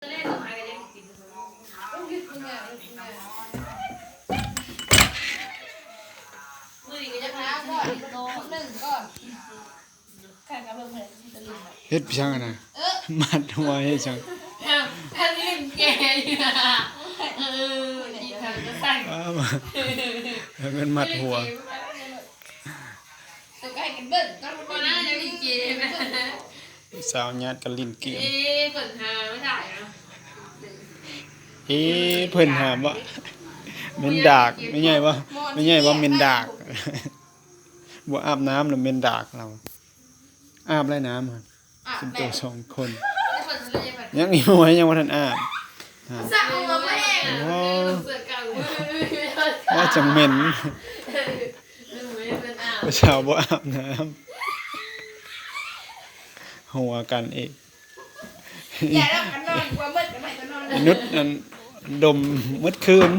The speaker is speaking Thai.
เฮ็ดช่างนะมัดหัวเฮ็ดช่างถ้าเล่นแกอยู่นะอีกทางก็สั่งมาแล้วมันมัดหัวตัวใกล้กันเบิ้ลก็รู้นะจะมีเกมนะสาวญาติกันลิ้นเกมเปิดหาไม่ได้นะเพิ่นหามว่าเม็นดากไม่ใช่ว่าเม็นดากบ่อาบน้ำแล้วเม็นดากเราอาบไรน้ำครับสิบตัว2 คนยังอีหัวยังบ่ทันอาบสั่งมาแม่ว่าจังเหม็นผู้สาวบ่อาบน้ำหัวกันอีกอย่าแล้วกันนอนกว่ามืดกันไม่ก็นอนนุดนั่นดมมืดคืน